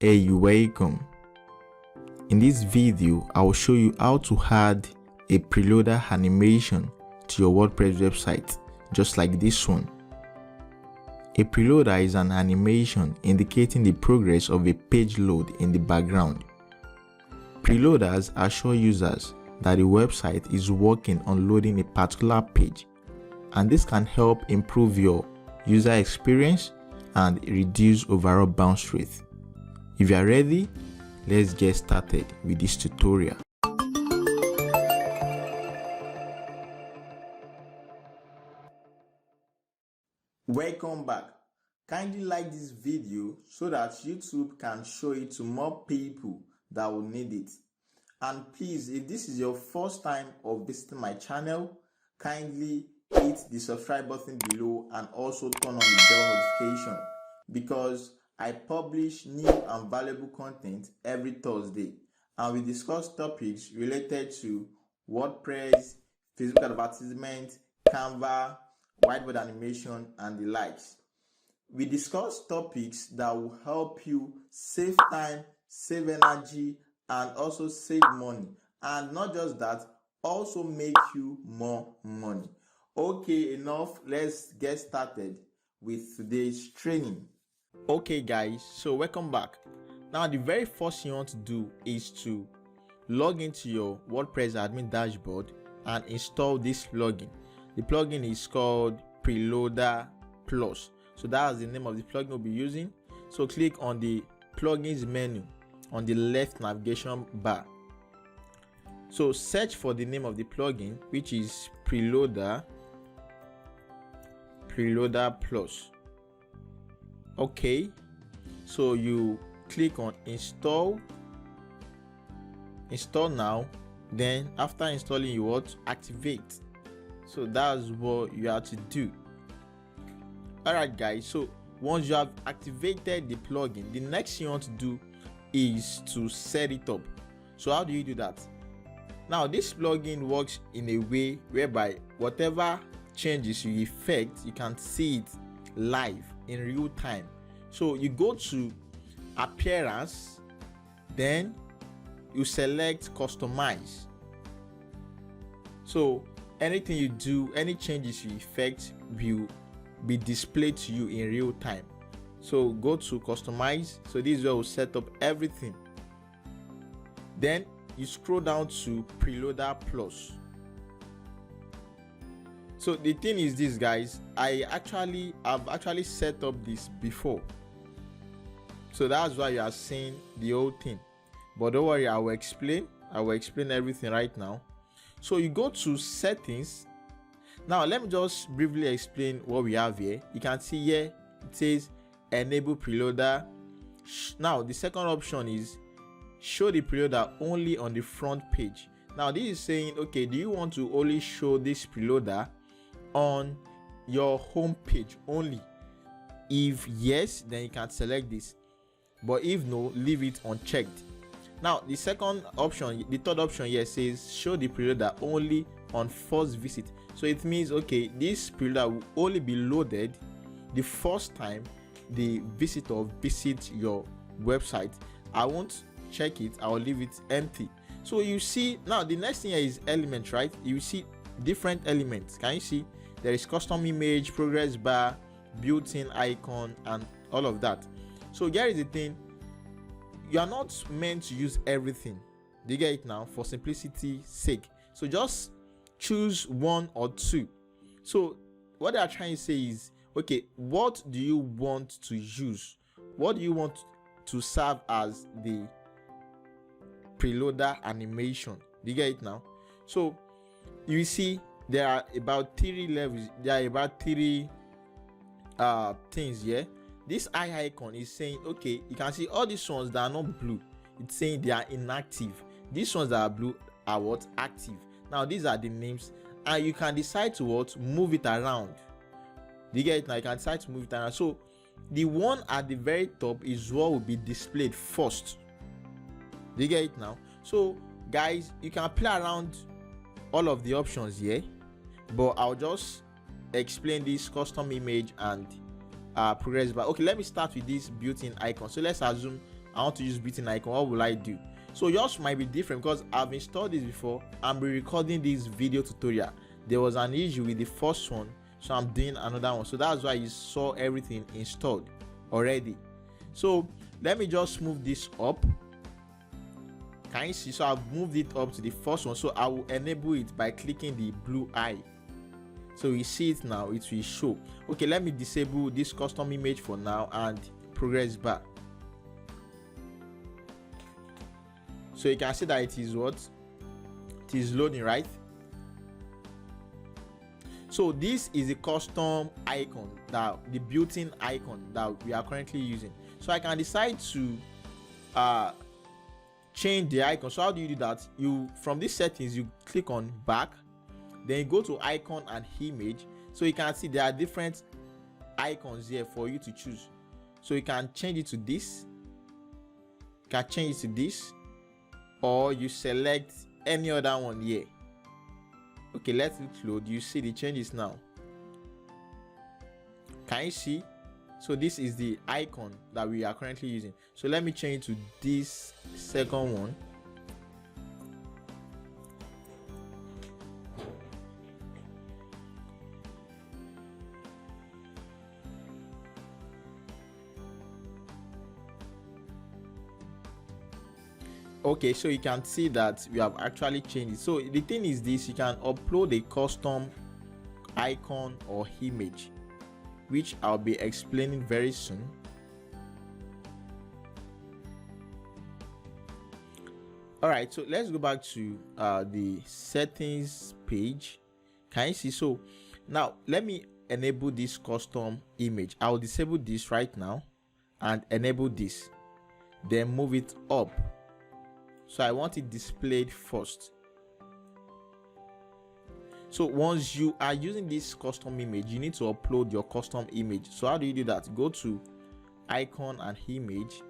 Hey, you welcome. In this video, I will show you how to add a preloader animation to your WordPress website, just like this one. A preloader is an animation indicating the progress of a page load in the background. Preloaders assure users that the website is working on loading a particular page, and this can help improve your user experience and reduce overall bounce rate. If you are ready, let's get started with this tutorial. Welcome back. Kindly like this video so that YouTube can show it to more people that will need it. And please, if this is your first time of visiting my channel, kindly hit the subscribe button below and also turn on the bell notification, because I publish new and valuable content every Thursday, and we discuss topics related to WordPress, Facebook advertisement, Canva, whiteboard animation, and the likes. We discuss topics that will help you save time, save energy, and also save money. And not just that, also make you more money. Okay, enough. Let's get started with today's training. Okay guys, so welcome back. Now the very first thing you want to do is to log into your WordPress admin dashboard and install this plugin. The plugin is called Preloader Plus. So that's the name of the plugin we'll be using. So click on the plugins menu on the left navigation bar. So search for the name of the plugin, which is Preloader Plus. Okay, so you click on install now. Then after installing, you want to activate. So that's what you have to do. Alright guys, so once you have activated the plugin, the next thing you want to do is to set it up. So how do you do that? Now this plugin works in a way whereby whatever changes you effect, you can see it live in real time. So you go to appearance, then you select customize. So anything you do, any changes you effect will be displayed to you in real time. So go to customize. So this is where we'll set up everything. Then you scroll down to Preloader Plus. So the thing is this guys, I've actually set up this before, so that's why you are seeing the whole thing. But don't worry, I will explain everything right now. So you go to settings. Now let me just briefly explain what we have here. You can see here it says enable preloader. Now the second option is show the preloader only on the front page. Now this is saying, okay, do you want to only show this preloader on your home page only? If yes, then you can select this, but if no, leave it unchecked. Now the third option here says show the preloader only on first visit. So it means, okay, this preloader will only be loaded the first time the visitor visits your website. I won't check it, I will leave it empty. So you see, now the next thing here is element, right? You see different elements. Can you see there is custom image, progress bar, built-in icon, and all of that. So here is the thing, you are not meant to use everything. Do you get it now? For simplicity's sake, so just choose one or two. So what they are trying to say is, okay, what do you want to use? What do you want to serve as the preloader animation? Do you get it now? So you see there are about 3 levels, there are about 3 things here. This eye icon is saying, okay, you can see all these ones that are not blue, it's saying they are inactive. These ones that are blue are what? Active. Now these are the names, and you can decide to what? Move it around. Do you get it now? You can decide to move it around. So the one at the very top is what will be displayed first. Do you get it now? So guys, you can play around all of the options here, but I'll just explain this custom image and progress bar. Okay, let me start with this built-in icon. So let's assume I want to use built-in icon. What will I do? So yours might be different because I've installed this before. I'm recording this video tutorial. There was an issue with the first one, so I'm doing another one. So that's why you saw everything installed already. So let me just move this up. Can you see? So I've moved it up to the first one. So I will enable it by clicking the blue eye. So you see it now, it will show. Okay, let me disable this custom image for now and progress bar. So you can see that it is what? It is loading, right? So this is a custom icon, that the built-in icon that we are currently using. So I can decide to change the icon. So how do you do that? You, from these settings, you click on back, then you go to icon and image. So you can see there are different icons here for you to choose. So you can change it to this, you can change it to this, or you select any other one here. Okay, let it load. You see the changes now. Can you see? So this is the icon that we are currently using. So let me change to this second one. Okay, so you can see that we have actually changed it. So the thing is this, you can upload a custom icon or image, which I'll be explaining very soon. All right, so let's go back to the settings page. Can you see? So now let me enable this custom image. I'll disable this right now and enable this, then move it up. So I want it displayed first. So once you are using this custom image, you need to upload your custom image. So how do you do that? Go to icon and image,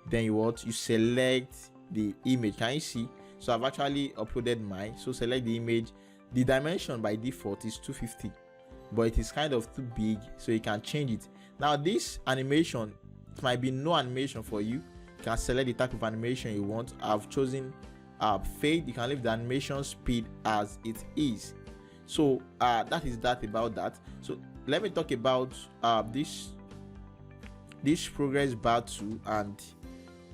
then you select the image. Can you see? So I've actually uploaded mine. So select the image. The dimension by default is 250, but it is kind of too big, so you can change it. Now this animation, it might be no animation for you. You can select the type of animation you want. I've chosen fade. You can leave the animation speed as it is. So that is that about that. So let me talk about this progress bar too, and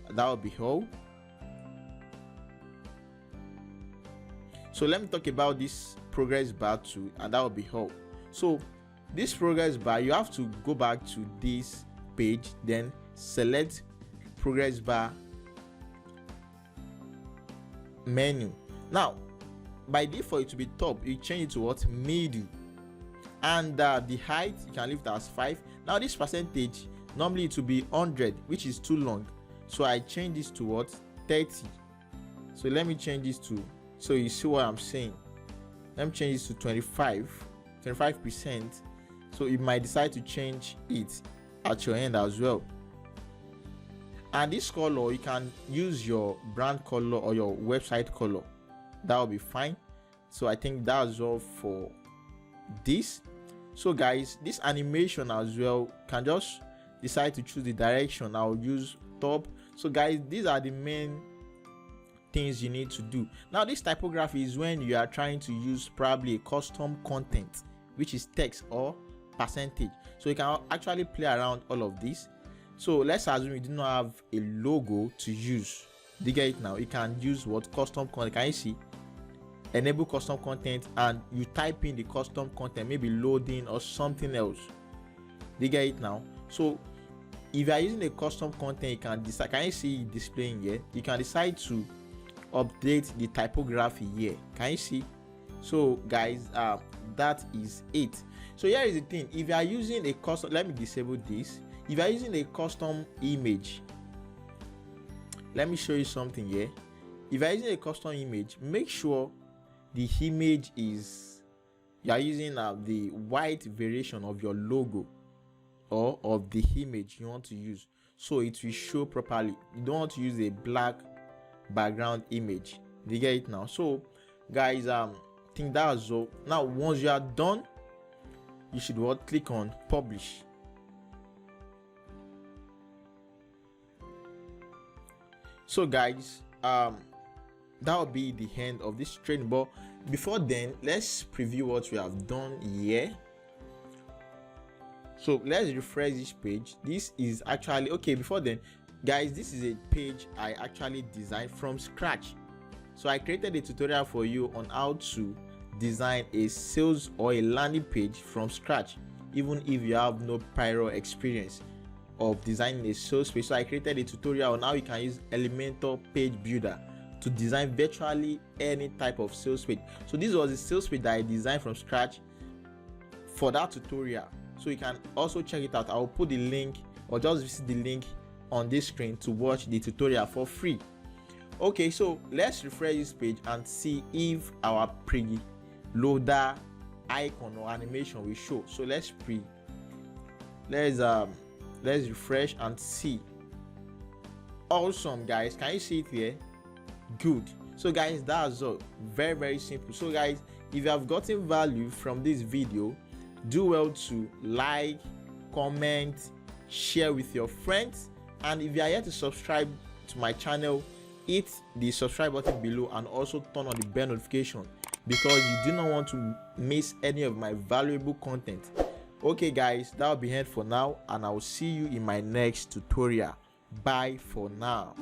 that will be all. So let me talk about this progress bar too, and that will be all. So this progress bar, you have to go back to this page, then select progress bar menu. Now by default it will be top. You change it to what? Middle. And the height, you can leave it as 5. Now this percentage, normally it will be 100, which is too long, so I change this to what? 30. So let me change this to, so you see what I'm saying. Let me change this to 25%. So you might decide to change it at your end as well. And this color, you can use your brand color or your website color. That will be fine. So I think that's all for this. So guys, this animation as well, can just decide to choose the direction. I'll use top. So guys, these are the main things you need to do. Now this typography is when you are trying to use probably a custom content, which is text or percentage. So you can actually play around all of this. So let's assume you do not have a logo to use. Do you get it now? You can use what? Custom content. Can you see? Enable custom content, and you type in the custom content, maybe loading or something else. Do you get it now? So if you are using a custom content, you can decide. Can you see it displaying here? You can decide to update the typography here. Can you see? So guys, that is it. So here is the thing. If you are using a custom, let me disable this. If you are using a custom image, let me show you something here. If you are using a custom image, make sure the image is, you are using the white variation of your logo or of the image you want to use, so it will show properly. You don't want to use a black background image. Do you get it now? So guys, think that's all. Now once you are done, you should click on publish. So guys, that will be the end of this training, but before then, let's preview what we have done here. So let's refresh this page. This is actually okay. Before then, guys, this is a page I actually designed from scratch. So I created a tutorial for you on how to design a sales or a landing page from scratch, even if you have no prior experience of designing a sales page. So I created a tutorial on how you can use Elementor Page Builder to design virtually any type of sales page. So this was a sales page that I designed from scratch for that tutorial. So you can also check it out. I will put the link, or just visit the link on this screen to watch the tutorial for free. Okay, so let's refresh this page and see if our preloader icon or animation will show. So let's refresh and see. Awesome, guys, can you see it here? Good. So guys, that's all. Very simple. So guys, if you have gotten value from this video, do well to like, comment, share with your friends, and if you are yet to subscribe to my channel, hit the subscribe button below and also turn on the bell notification, because you do not want to miss any of my valuable content. Okay guys, that will be it for now, and I will see you in my next tutorial. Bye for now.